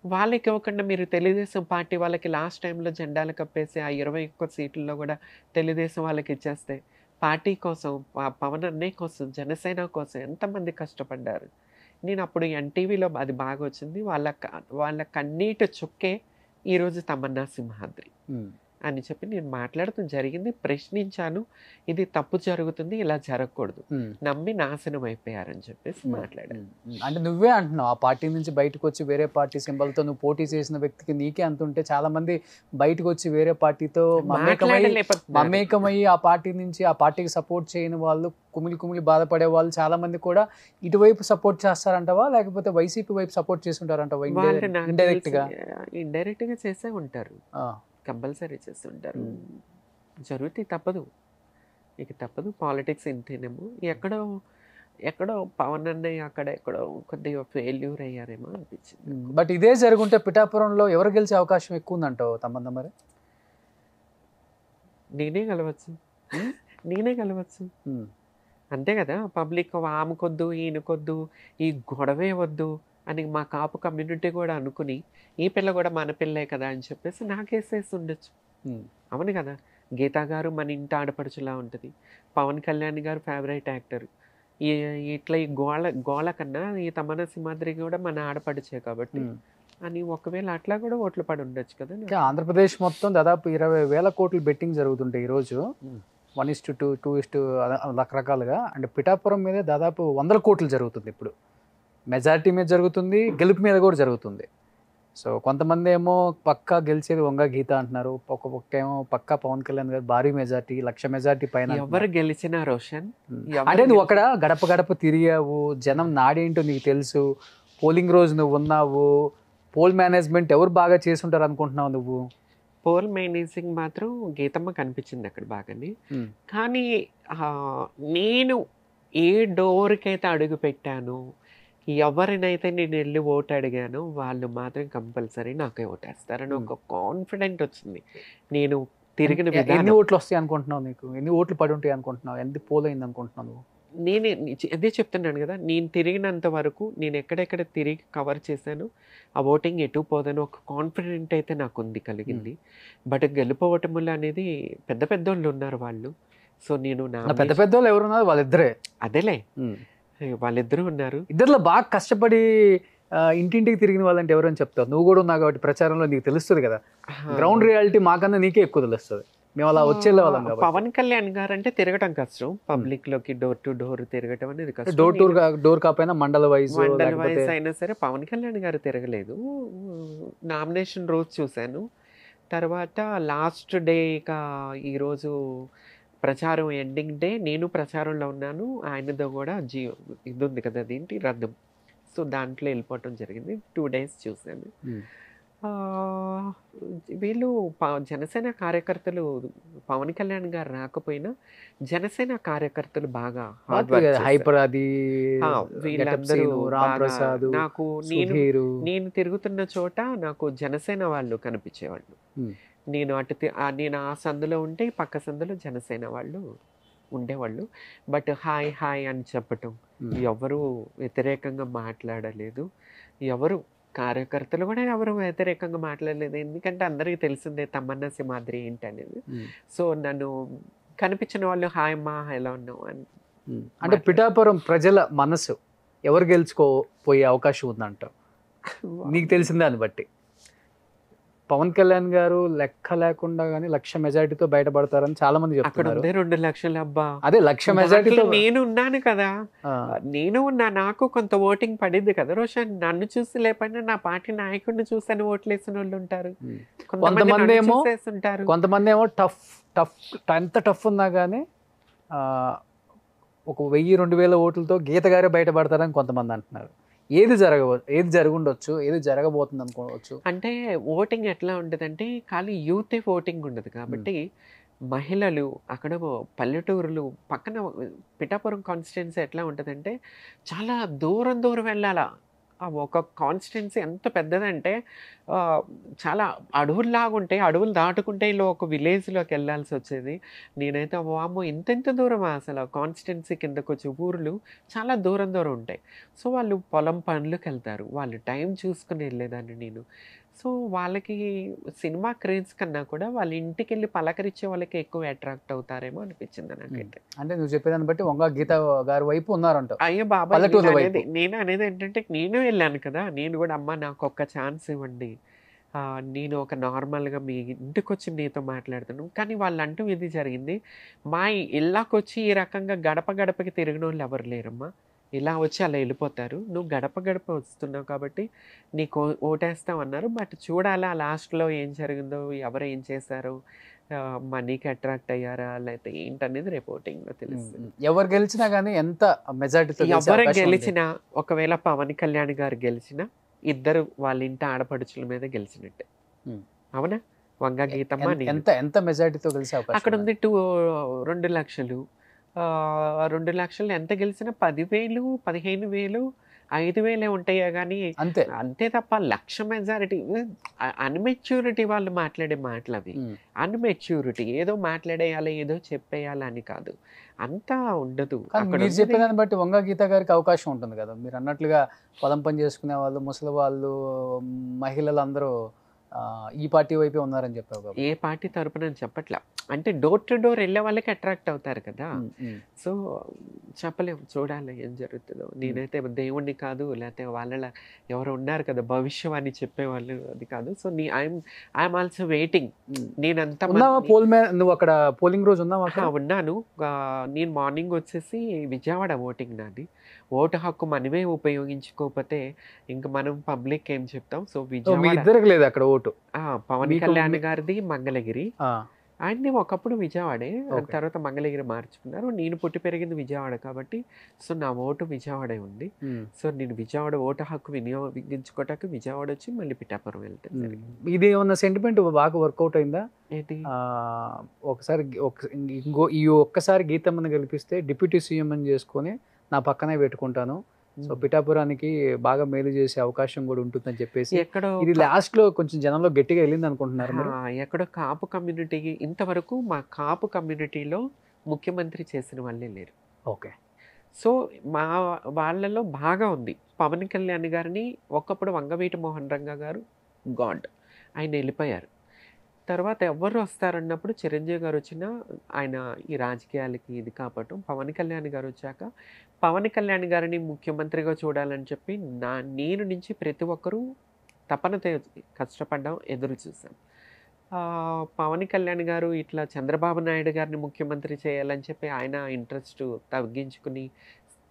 వాళ్ళకి ఇవ్వకుండా మీరు తెలుగుదేశం పార్టీ వాళ్ళకి లాస్ట్ టైంలో జెండాలు కప్పేసి ఆ 21 సీట్లలో కూడా తెలుగుదేశం వాళ్ళకి ఇచ్చేస్తే, పార్టీ కోసం, పవన్ అన్నయ్య కోసం, జనసేన కోసం ఎంతమంది కష్టపడ్డారు. నేను అప్పుడు ఎన్టీవీలో అది బాగా వచ్చింది, వాళ్ళ కన్నీటి చుక్కే ఈరోజు తమన్నా సింహాద్రి అని చెప్పి నేను మాట్లాడుతూ జరిగింది, ప్రశ్నించాను, ఇది తప్పు జరుగుతుంది, ఇలా జరగకూడదు, నమ్మి నాశనం అయిపోయారని చెప్పేసి మాట్లాడాను. అంటే నువ్వే అంటున్నావు ఆ పార్టీ నుంచి బయటకు వచ్చి వేరే పార్టీ సింబల్తో నువ్వు పోటీ చేసిన వ్యక్తికి నీకే అంత ఉంటే, చాలా మంది బయటకు వచ్చి వేరే పార్టీతో మమేకమయ్యి ఆ పార్టీ నుంచి ఆ పార్టీకి సపోర్ట్ చేయని వాళ్ళు, కుమిలి బాధపడే వాళ్ళు చాలా మంది కూడా ఇటువైపు సపోర్ట్ చేస్తారంటవా, లేకపోతే వైసీపీ వైపు సపోర్ట్ చేస్తుంటారంటవా? ఇండైరెక్ట్ గా చేసే ఉంటారు, కంపల్సరీ చేస్తుంటారు, జరుగుతుంది, తప్పదు. ఇక తప్పదు, పాలిటిక్స్ ఇంతేనేమో. ఎక్కడో పవన్ అన్నయ్య అక్కడ ఎక్కడో కొద్దిగా ఫెయిల్యూర్ అయ్యారేమో అనిపించింది. బట్ ఇదే జరుగుంటే పిఠాపురంలో ఎవరు గెలిచే అవకాశం ఎక్కువ ఉందంటావు తమ్మంద మరి? నేనే కలవచ్చు. అంతే కదా, పబ్లిక్ ఆమెకొద్దు ఈయనకొద్దు ఈ గొడవే వద్దు అని మా కాపు కమ్యూనిటీ కూడా అనుకుని ఈ పిల్ల కూడా మన పిల్లే కదా అని చెప్పేసి నాకేసేసి ఉండొచ్చు. అవును కదా, గీతా గారు మన ఇంటి ఆడపడుచులా ఉంటుంది, పవన్ కళ్యాణ్ గారు ఫేవరెట్ యాక్టర్, ఇట్లా ఈ గోళ కన్నా ఈ తమన్నా సింహాద్రి కూడా మన ఆడపడిచే కాబట్టి అని ఒకవేళ అట్లా కూడా ఓట్లు పడి ఉండొచ్చు కదా. ఆంధ్రప్రదేశ్ మొత్తం దాదాపు 20,000 కోట్లు బెట్టింగ్ జరుగుతుంటాయి ఈరోజు, 1:2, 2:2 రకరకాలుగా. అండ్ పిఠాపురం మీద దాదాపు 100 కోట్లు జరుగుతుంది ఇప్పుడు. మెజారిటీ మీద జరుగుతుంది, గెలుపు మీద కూడా జరుగుతుంది. సో కొంతమంది ఏమో పక్కా గెలిచేది వంగ గీత అంటున్నారు, ఒక పక్క ఏమో పక్కా పవన్ కళ్యాణ్ గారు భారీ మెజారిటీ, 1,00,000 మెజారిటీ పైన. ఎవరు గెలిచినా రోషన్, అంటే నువ్వు అక్కడ గడప గడప తిరిగావు, జనం నాడేంటో నీకు తెలుసు, పోలింగ్ రోజు నువ్వు ఉన్నావు, పోల్ మేనేజ్మెంట్ ఎవరు బాగా చేసుంటారు అనుకుంటున్నావు నువ్వు? పోల్ మేనేజింగ్ మాత్రం గీతమ్మ కనిపించింది అక్కడ బాగానే. కానీ నేను ఏ డోర్కైతే అడుగు పెట్టాను, ఎవరినైతే నేను వెళ్ళి ఓటు అడిగాను వాళ్ళు మాత్రం కంపల్సరీ నాకే ఓటేస్తారని ఒక కాన్ఫిడెంట్ వచ్చింది. నేను తిరిగిన ఎన్ని ఓట్లు వస్తాయి అనుకుంటున్నావు, నీకు ఎన్ని ఓట్లు పడి ఉంటాయి అనుకుంటున్నావు, ఎంత పోల్ అయింది అనుకుంటున్నావు? నేనే అదే చెప్తున్నాను కదా, నేను తిరిగినంత వరకు నేను ఎక్కడెక్కడ తిరిగి కవర్ చేశాను, ఆ ఓటింగ్ ఎటు పోదని ఒక కాన్ఫిడెంట్ అయితే నాకు ఉంది, కలిగింది. బట్ గెలుపోవటములు అనేది పెద్ద పెద్దోళ్ళు ఉన్నారు వాళ్ళు. సో నేను పెద్ద పెద్దోళ్ళు ఎవరున్నారు? వాళ్ళిద్దరే. అదేలే, వాళ్ళిద్దరూ ఉన్నారు. ఇద్దరులో బాగా కష్టపడి ఇంటింటికి తిరిగిన వాళ్ళంటే ఎవరని చెప్తావు? నువ్వు కూడా ఉన్నావు కాబట్టి ప్రచారంలో నీకు తెలుస్తుంది కదా, గ్రౌండ్ రియాలిటీ మాకన్నా నీకే ఎక్కువ తెలుస్తుంది. మేము అలా వచ్చేళ్ళ వాళ్ళం. పవన్ కళ్యాణ్ గారు అంటే తిరగటం కష్టం, పబ్లిక్ లోకి డోర్ టు డోర్ తిరగటం అనేది కష్టం. డోర్ కాకపోయినా మండల వైజ్ అయినా సరే పవన్ కళ్యాణ్ గారు తిరగలేదు. నామినేషన్ రోజు చూశాను, తర్వాత లాస్ట్ డే ఇక ఈరోజు ప్రచారం ఎండింగ్ డే నేను ప్రచారంలో ఉన్నాను, ఆయనతో కూడా ఇది ఉంది కదా అదేంటి రద్దు, సో దాంట్లో వెళ్ళిపోవటం జరిగింది. 2 days చూశాను. వీళ్ళు జనసేన కార్యకర్తలు, పవన్ కళ్యాణ్ గారు రాకపోయినా జనసేన కార్యకర్తలు బాగా నాకు నేను తిరుగుతున్న చోట నాకు జనసేన వాళ్ళు కనిపించేవాళ్ళు. నేను ఆ సందులో ఉంటే పక్క సందులో జనసేన వాళ్ళు ఉండేవాళ్ళు. బట్ హాయ్ హాయ్ అని చెప్పటం, ఎవరు వ్యతిరేకంగా మాట్లాడలేదు, ఎవరు కార్యకర్తలు కూడా ఎవరు వ్యతిరేకంగా మాట్లాడలేదు. ఎందుకంటే అందరికీ తెలిసిందే తమన్నా సింహాద్రి ఏంటి అనేది. సో నన్ను కనిపించిన వాళ్ళు హాయ్ అమ్మా ఎలా ఉన్నావు అని. అంటే పిఠాపురం ప్రజల మనసు ఎవరు గెలుచుకోపోయే అవకాశం ఉందంట నీకు తెలిసిన దాన్ని బట్టి? పవన్ కళ్యాణ్ గారు లెక్క లేకుండా గానీ 1,00,000 మెజారిటీతో బయటపడతారని చాలా మంది చెప్తున్నారు. 2 లక్షలు అబ్బా, అదే 1,00,000 మెజారిటీతో నేను ఉన్నాను కదా, నాకు కొంత ఓటింగ్ పడింది కదా రోషన్. నన్ను చూసి లేకపోయినా నా పార్టీ నాయకుడిని చూసి ఓట్లేసిన వాళ్ళు ఉంటారు. కొంతమంది ఏమో ఎంత టఫ్ ఉన్నా కానీ 1,000-2,000 ఓట్లతో గీత గారే బయటపడతారని కొంతమంది అంటున్నారు. ఏది జరగundొచ్చు, ఏది జరగబోతుంది అనుకోవచ్చు? అంటే ఓటింగ్ ఎట్లా ఉంటుందంటే ఖాళీ యూతే ఓటింగ్ ఉండదు కాబట్టి మహిళలు అక్కడ పల్లెటూరులు పక్కన పిఠాపురం కాన్స్టిట్యున్సీ ఎట్లా ఉంటుందంటే చాలా దూరం వెళ్ళాలా. ఒక కాన్స్టిట్యున్సీ ఎంత పెద్దదంటే చాలా అడవుల్లాగా ఉంటాయి, అడవులు దాటుకుంటే ఇలా ఒక విలేజ్లోకి వెళ్ళాల్సి వచ్చేది. నేనైతే వామ్మో ఇంత దూరం అసలు కాన్స్టిట్యున్సీ కిందకు వచ్చే ఊర్లు చాలా దూరం ఉంటాయి. సో వాళ్ళు పొలం పనులకు వెళ్తారు, వాళ్ళు టైం చూసుకుని వెళ్ళేదాన్ని నేను. సో వాళ్ళకి సినిమా క్రేజ్ కన్నా కూడా వాళ్ళ ఇంటికి వెళ్ళి పలకరించే వాళ్ళకి ఎక్కువ అట్రాక్ట్ అవుతారేమో అనిపించింది నాకైతే. అంటే నువ్వు చెప్పేదాన్ని బట్టి వంగ గీత గారి వైపు ఉన్నారంట. అయ్యో బాబా, నేను అనేది ఏంటంటే నేను వెళ్ళాను కదా, నేను కూడా అమ్మ నాకు ఒక్క ఛాన్స్ ఇవ్వండి, నేను ఒక నార్మల్గా మీ ఇంటికి వచ్చి నీతో మాట్లాడుతున్నాను. కానీ వాళ్ళు అంటూ ఇది జరిగింది, మా ఇళ్ళకి వచ్చి ఈ రకంగా గడపకి తిరిగిన వాళ్ళు ఎవరు లేరమ్మా, ఇలా వచ్చి అలా వెళ్ళిపోతారు, నువ్వు గడప వస్తున్నావు కాబట్టి నీకు ఓటేస్తావు అన్నారు. బట్ చూడాలా లాస్ట్లో ఏం జరిగిందో, ఎవరు ఏం చేశారో, మనీకి అట్రాక్ట్ అయ్యారా లేకపోతే ఏంటనేది రేపు ఓటింగ్లో తెలుస్తుంది. ఎవరు గెలిచినా కానీ ఎంత మెజారిటీతో ఎవరు గెలిచినా, ఒకవేళ పవన్ కళ్యాణ్ గారు గెలిచినా ఇద్దరు వాళ్ళ ఇంటి ఆడపడుచుల మీద గెలిచినట్టే. అవునా, వంగ గీతమ్మ నేను. ఎంత ఎంత మెజారిటీతో గెలిచే అవకాశం అక్కడ ఉంది 2 లక్షలు. 2 లక్షలు ఎంత గెలిచినా 10,000 15,000 5,000 ఉంటాయా కానీ అంతే. అంతే తప్ప లక్ష మెజారిటీ అన్మెచ్యూరిటీ వాళ్ళు మాట్లాడే మాటలు అవి. అన్మెచ్యూరిటీ ఏదో మాట్లాడేయాలి ఏదో చెప్పేయాలి అని కాదు, అంతా ఉండదు. అక్కడ మీరు చెప్పిన దాన్ని బట్టి వంగ గీత గారికి అవకాశం ఉంటుంది కదా. మీరు అన్నట్లుగా పొలం పని చేసుకునే వాళ్ళు, ముసలి వాళ్ళు, మహిళలు అందరూ ఈ పార్టీ వైపే ఉన్నారని చెప్పావు. ఏ పార్టీ తరపున చెప్పట్లా, అంటే డోర్ టు డోర్ వెళ్ళే వాళ్ళకి అట్రాక్ట్ అవుతారు కదా. సో చెప్పలేము, చూడాలి ఏం జరుగుతుందో. నేనైతే దేవుణ్ణి కాదు, లేకపోతే వాళ్ళ ఎవరు ఉన్నారు కదా భవిష్యవాణి చెప్పేవాళ్ళు, అది కాదు. So I'm also waiting. నేనంతా నువ్వు అక్కడ పోలింగ్ రోజు ఉన్నాను. నేను మార్నింగ్ వచ్చేసి విజయవాడ ఓటింగ్ నాది. ఓటు హక్కు మనమే ఉపయోగించుకోకపోతే ఇంకా మనం పబ్లిక్ ఏం చెప్తాం. సో విజయవాడ లేదు అక్కడ ఓటు. పవన్ కళ్యాణ్ గారిది మంగళగిరి, ఆయన్ని ఒకప్పుడు విజయవాడే, తర్వాత మంగళగిరి మార్చుకున్నారు. నేను పుట్టి పెరిగింది విజయవాడ కాబట్టి సో నా ఓటు విజయవాడే ఉంది. సో నేను విజయవాడ ఓటు హక్కు వినియోగించుకోవటానికి విజయవాడ వచ్చి మళ్ళీ పిఠాపురం వెళ్తాను. ఇది ఏమన్నా సెంటిమెంట్ బాగా వర్కౌట్ అయిందా? ఏంటి ఒకసారి ఈ ఒక్కసారి గీతమ్మని గెలిపిస్తే డిప్యూటీ సీఎం అని చేసుకొని నా పక్కనే పెట్టుకుంటాను, సో పిఠాపురానికి బాగా మేలు చేసే అవకాశం కూడా ఉంటుందని చెప్పేసి ఎక్కడో ఇది లాస్ట్ లో కొంచెం జనంలో గట్టిగా వెళ్ళింది అనుకుంటున్నారు. ఎక్కడో కాపు కమ్యూనిటీ, ఇంతవరకు మా కాపు కమ్యూనిటీలో ముఖ్యమంత్రి చేసిన వాళ్ళే లేరు. ఓకే. సో మా వాళ్ళలో బాగా ఉంది. పవన్ కళ్యాణ్ గారిని ఒకప్పుడు వంగవీటి మోహన్ రంగా గారు గాడ్, ఆయన వెళ్ళిపోయారు. తర్వాత ఎవరు వస్తారన్నప్పుడు చిరంజీవి గారు వచ్చినా ఆయన ఈ రాజకీయాలకి ఇది కాపటం. పవన్ కళ్యాణ్ గారు వచ్చాక పవన్ కళ్యాణ్ గారిని ముఖ్యమంత్రిగా చూడాలని చెప్పి నేను నుంచి ప్రతి ఒక్కరూ తపనతో కష్టపడ్డాం, ఎదురు చూసాం. పవన్ కళ్యాణ్ గారు ఇట్లా చంద్రబాబు నాయుడు గారిని ముఖ్యమంత్రి చేయాలని చెప్పి ఆయన ఇంట్రెస్ట్ తగ్గించుకుని,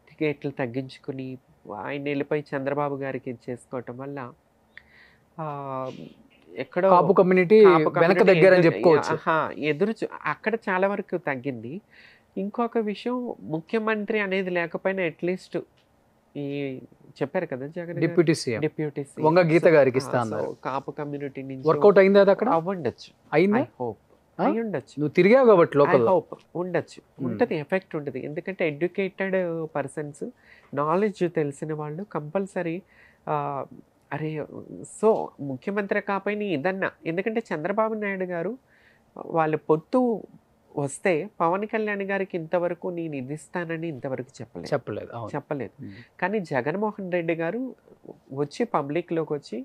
టికెట్లు తగ్గించుకుని ఆయన వెళ్ళిపోయి చంద్రబాబు గారికి చేసుకోవటం వల్ల ఎక్కడో కాపు కమ్యూనిటీ వెనక దగ్గర అని చెప్పుకోవచ్చు. అక్కడ చాలా వరకు తగ్గింది. ఇంకొక విషయం, ముఖ్యమంత్రి అనేది లేకపోయినా అట్లీస్ట్ ఈ చెప్పారు కదా జగన్ డిప్యూటీ సీఎం వంగ గీత గారికి ఇస్తాను, కాపు కమ్యూనిటీ నుంచి వర్కౌట్ అయింది. అది అక్కడ అవ్వండొచ్చు, అయింది, హోప్ అయి ఉండొచ్చు. నువ్వు తిరిగావు కాబట్టి లోకల్ హోప్ ఉండొచ్చు, ఉంటుంది, ఎఫెక్ట్ ఉంటుంది. ఎందుకంటే ఎడ్యుకేటెడ్ పర్సన్స్, నాలెడ్జ్ తెలిసిన వాళ్ళు కంపల్సరీ అరే సో ముఖ్యమంత్రి కాపోయినా ఇదన్నా. ఎందుకంటే చంద్రబాబు నాయుడు గారు వాళ్ళ పొత్తు వస్తే పవన్ కళ్యాణ్ గారికి ఇంతవరకు నేను ఇది ఇస్తానని ఇంతవరకు చెప్పలేదు. కానీ జగన్మోహన్ రెడ్డి గారు వచ్చి పబ్లిక్లోకి వచ్చి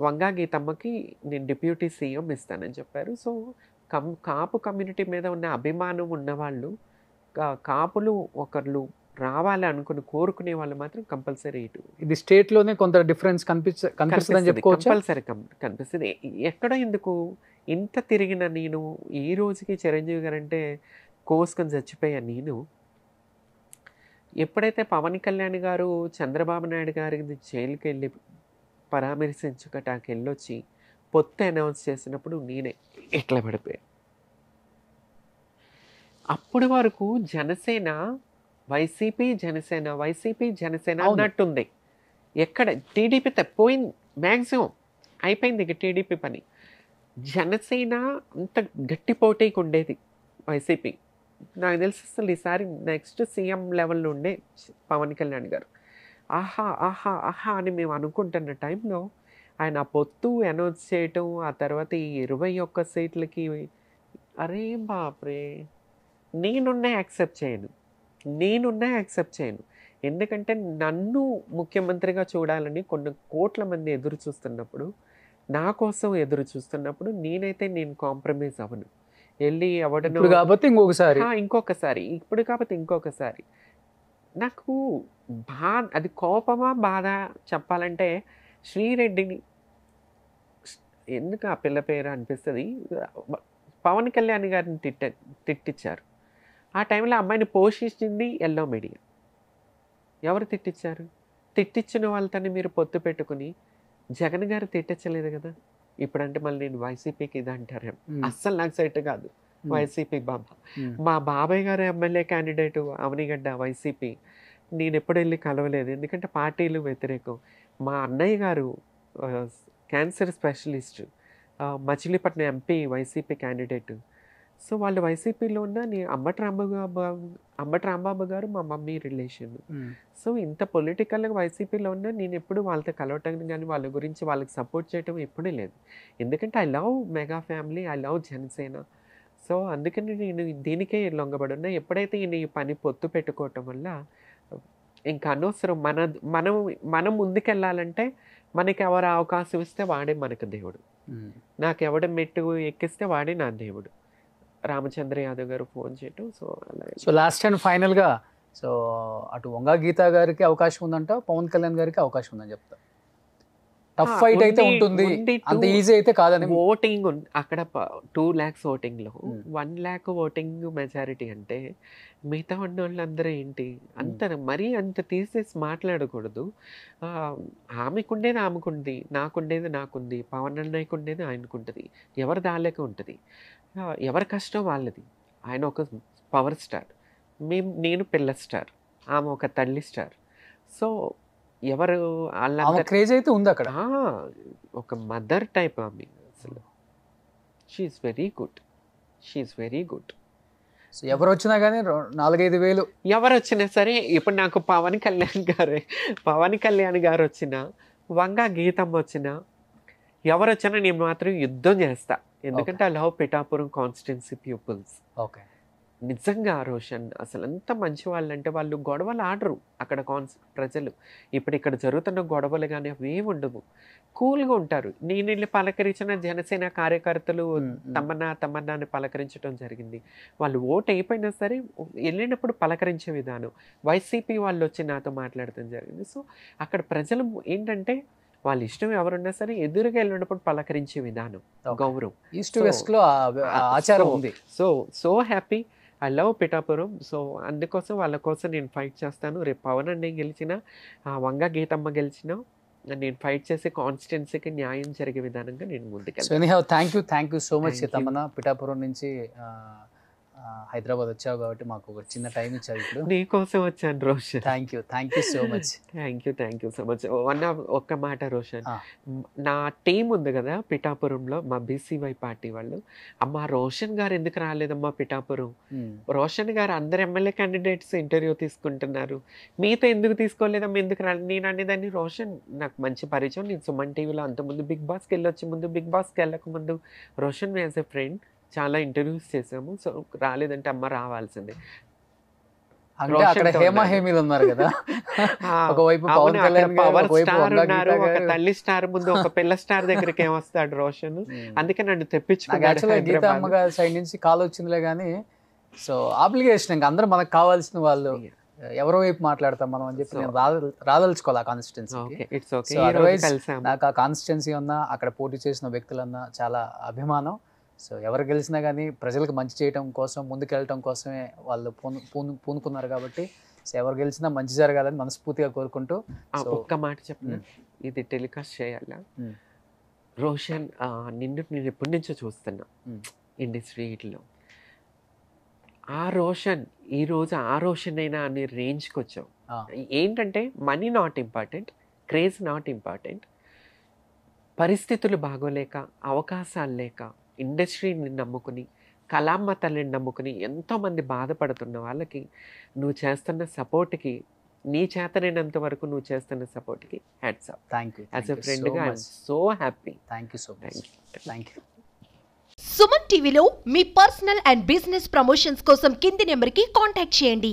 వంగా గీతమ్మకి నేను డిప్యూటీ సీఎం ఇస్తానని చెప్పారు. సో కాపు కమ్యూనిటీ మీద ఉన్న అభిమానం ఉన్నవాళ్ళు, కాపులు ఒకళ్ళు రావాలి అనుకుని కోరుకునే వాళ్ళు మాత్రం కంపల్సరీ ఇటు ఇది స్టేట్ లోనే కొంత డిఫరెన్స్ కనిపిస్తుంది చెప్పుకోవచ్చు. కంపల్సరీ కనిపిస్తుంది. ఎక్కడ ఎందుకు ఇంత తిరిగిన నేను ఈ రోజుకి చిరంజీవి గారు అంటే కోసుకొని చచ్చిపోయా. నేను ఎప్పుడైతే పవన్ కళ్యాణ్ గారు చంద్రబాబు నాయుడు గారికి జైలుకి వెళ్ళి పరామర్శించుకటాకి వెళ్ళొచ్చి పొత్తు అనౌన్స్ చేసినప్పుడు నేనే ఎట్లా పడిపోయా. అప్పటి వరకు జనసేన వైసీపీ జనసేన అన్నట్టుంది. ఎక్కడ టీడీపీ పోయింది, మ్యాక్సిమం అయిపోయింది ఇక టీడీపీ పని. జనసేన అంత గట్టి పోటీకి ఉండేది వైసీపీ. నాకు తెలిసి అసలు ఈసారి నెక్స్ట్ సీఎం లెవెల్లో ఉండే పవన్ కళ్యాణ్ గారు. ఆహా ఆహా ఆహా అని మేము అనుకుంటున్న టైంలో ఆయన పొత్తు అనౌన్స్ చేయటం, ఆ తర్వాత ఈ 21 సీట్లకి అరే బాప్రే, నేనున్నా యాక్సెప్ట్ చేయను. ఎందుకంటే నన్ను ముఖ్యమంత్రిగా చూడాలని కొన్ని కోట్ల మంది ఎదురు చూస్తున్నప్పుడు, నా కోసం ఎదురు చూస్తున్నప్పుడు నేను కాంప్రమైజ్ అవ్వను. వెళ్ళి ఎవడను ఇంకొకసారి నాకు అది కోపమా బాధ చెప్పాలంటే, శ్రీరెడ్డిని ఎందుకు ఆ పిల్ల పేరు అనిపిస్తుంది. పవన్ కళ్యాణ్ గారిని తిట్టించారు. ఆ టైంలో అమ్మాయిని పోషించింది ఎల్లో మీడియా. ఎవరు తిట్టించారు? తిట్టించిన వాళ్ళతోని మీరు పొత్తు పెట్టుకుని జగన్ గారు తిట్టించలేదు కదా. ఇప్పుడంటే మళ్ళీ నేను వైసీపీకి ఇది అంటారు, అస్సలు నాకు సెట్ కాదు. వైసీపీ మా బాబాయ్ గారు ఎమ్మెల్యే క్యాండిడేటు అవనిగడ్డ వైసీపీ. నేను ఎప్పుడు వెళ్ళి కలవలేదు, ఎందుకంటే పార్టీలు వ్యతిరేకం. మా అన్నయ్య గారు cancer specialist, Machilipatnam MP YCP candidate. So వాళ్ళు వైసీపీలో ఉన్న అంబటి రాంబాబు గారు మా మమ్మీ రిలేషన్. సో ఇంత పొలిటికల్గా వైసీపీలో ఉన్న నేను ఎప్పుడు వాళ్ళతో కలవటం కానీ వాళ్ళ గురించి వాళ్ళకి సపోర్ట్ చేయటం ఎప్పుడూ లేదు. ఎందుకంటే I love mega family, I love Janasena. So అందుకని నేను దీనికే లొంగబడున్నా. ఎప్పుడైతే ఈ పని పొత్తు పెట్టుకోవటం వల్ల ఇంకా అనవసరం. మనం ముందుకెళ్ళాలంటే మనకి ఎవరు అవకాశం ఇస్తే వాడే మనకు దేవుడు. నాకు ఎవడ మెట్టు ఎక్కిస్తే వాడే నా దేవుడు. రామచంద్ర యాదవ్ గారు ఫోన్ చేయటం. సో అలాగే. సో లాస్ట్ అండ్ ఫైనల్గా సో అటు వంగా గీత గారికి అవకాశం ఉందంట, పవన్ కళ్యాణ్ గారికి అవకాశం ఉందని చెప్తా. టఫ్ ఫైట్ అయితే ఉంటుంది, అంత ఈజీ అయితే కాదని. ఓటింగ్ అక్కడ 2 lakhs ఓటింగ్లో 1 lakh ఓటింగ్ మెజారిటీ అంటే మిగతా ఉన్న వాళ్ళందరూ ఏంటి అంత మరీ అంత తీసేసి మాట్లాడకూడదు. ఆమెకుండేది ఆమెకుంది, నాకుండేది నాకుంది, పవన్ అన్నయ్యకు ఉండేది ఆయనకుంటుంది, ఎవరి దాలేక ఉంటుంది, ఎవరి కష్టం వాళ్ళది. ఆయన ఒక పవర్ స్టార్, నేను పిల్ల స్టార్, ఆమె ఒక తల్లి స్టార్. సో ఎవరు క్రేజ్ అయితే ఉంది అక్కడ. ఒక మదర్ టైప్ ఆమె అసలు. She's very good, she's very good. So ఎవరు వచ్చినా కానీ 4-5 వేలు ఎవరు వచ్చినా సరే. ఇప్పుడు నాకు పవన్ కళ్యాణ్ గారు వచ్చినా, వంగా గీతమ్మ వచ్చినా, ఎవరు వచ్చినా నేను మాత్రం యుద్ధం చేస్తా. ఎందుకంటే I love Pithapuram constituency peoples. Okay. నిజంగా రోషన్ అసలు ఎంత మంచి వాళ్ళు అంటే వాళ్ళు గొడవలు ఆడరు అక్కడ ప్రజలు. ఇప్పుడు ఇక్కడ జరుగుతున్న గొడవలు కానీ అవి ఏమి ఉండవు, కూల్గా ఉంటారు. నేను వెళ్ళి పలకరించిన జనసేన కార్యకర్తలు తమన్నా అని పలకరించడం జరిగింది. వాళ్ళు ఓటు అయిపోయినా సరే వెళ్ళినప్పుడు పలకరించే విధానం, వైసీపీ వాళ్ళు వచ్చి నాతో మాట్లాడటం జరిగింది. సో అక్కడ ప్రజలు ఏంటంటే వాళ్ళ ఇష్టం ఎవరున్నా సరే ఎదురుగా వెళ్ళినప్పుడు పలకరించే విధానం, గౌరవం. ఈస్ట్ వెస్ట్ లో ఆచారం ఉంది. So happy. I love Pithapuram. So అందుకోసం వాళ్ళ కోసం నేను ఫైట్ చేస్తాను. రేపు పవన్ అన్నయ్య గెలిచినా, వంగా గీతమ్మ గెలిచినా నేను ఫైట్ చేసే కాన్స్టిట్యున్సీకి న్యాయం జరిగే విధానంగా నేను ముందుకెళ్తాను. Thank you so much Tamannaah. Pithapuram నుంచి హైదరాబాద్ వచ్చావు కాబట్టి మాకు ఒక చిన్న టైం ఇచ్చావు. ఇప్పుడు నీకోసం వచ్చాను Roshan. Thank you so much. Thank you so much. ఒక్క మాట రోషన్, నా టీం ఉంది కదా పిఠాపురంలో, మా బీసీవై పార్టీ వాళ్ళు, అమ్మా రోషన్ గారు ఎందుకు రాలేదమ్మా పిఠాపురం, రోషన్ గారు అందరు ఎమ్మెల్యే క్యాండిడేట్స్ ఇంటర్వ్యూ తీసుకుంటున్నారు, మీతో ఎందుకు తీసుకోలేదమ్మా, ఎందుకు రాలేదు. నేను అనేదాన్ని రోషన్ నాకు మంచి పరిచయం, నేను సుమన్ టీవీలో అంతకుముందు బిగ్ బాస్కి వెళ్ళొచ్చి ముందు, బిగ్ బాస్కి వెళ్ళక ముందు రోషన్ యాజ్ ఎ ఫ్రెండ్ చాలా ఇంటర్వ్యూస్ చేసాము. సో రాలేదంటే అమ్మ రావాల్సిందే. అంటే అక్కడ హేమీలు ఉన్నారు కదా, ఒకవైపు పవర్ స్టార్ ఉన్నారు, ఒక తల్లి స్టార్ ముందు ఒక పిల్ల స్టార్ దగ్గరికి ఏమొస్తాడు రోషన్. అందుకే నన్ను తెప్పించుకున్నాడు. గీతా అమ్మగారి సైడ్ నుంచి కాల్ వచ్చిందిలే కానీ, సో ఆబ్లిగేషన్ ఇంకా అందరూ మనకు కావాల్సిన వాళ్ళు ఎవరో వైపు మాట్లాడతాం మనం అని చెప్పి నేను రాదలుచుకోవాలి ఆ కాన్స్టిట్యున్సీకి. అదర్వైజ్ నాకు ఆ కాన్స్టిట్యున్సీ ఉన్నా అక్కడ పోటీ చేసిన వ్యక్తులన్నా చాలా అభిమానం. సో ఎవరు గెలిచినా కానీ ప్రజలకు మంచి చేయడం కోసం, ముందుకెళ్ళటం కోసమే వాళ్ళు పూనుకున్నారు కాబట్టి సో ఎవరు గెలిచినా మంచి జరగాలని మనస్ఫూర్తిగా కోరుకుంటూ. ఒక్క మాట చెప్పిన ఇది టెలికాస్ట్ చేయాలా రోషన్, నేను ఎప్పటి నుంచో చూస్తున్నా ఇండస్ట్రీలో. ఆ రోషన్ ఈరోజు ఆ రోషన్ అయినా అనే రేంజ్కి వచ్చావు. ఏంటంటే money not important, craze not important. పరిస్థితులు బాగోలేక, అవకాశాలు లేక ఇండస్ట్రీని నమ్ముకుని, కళామ్మ తల్లిని నమ్ముకుని ఎంతోమంది బాధపడుతున్న వాళ్ళకి నువ్వు చేస్తున్న సపోర్ట్కి, నీ చేతనైనంత వరకు నువ్వు చేస్తున్న సపోర్ట్కి హ్యాట్స్ ఆఫ్. యాజ్ ఎ ఫ్రెండ్గా I'm so happy. Thank you so much. Suman టీవీలో మీ పర్సనల్ అండ్ బిజినెస్ ప్రమోషన్స్ కోసం కింది నెంబర్కి కాంటాక్ట్ చేయండి.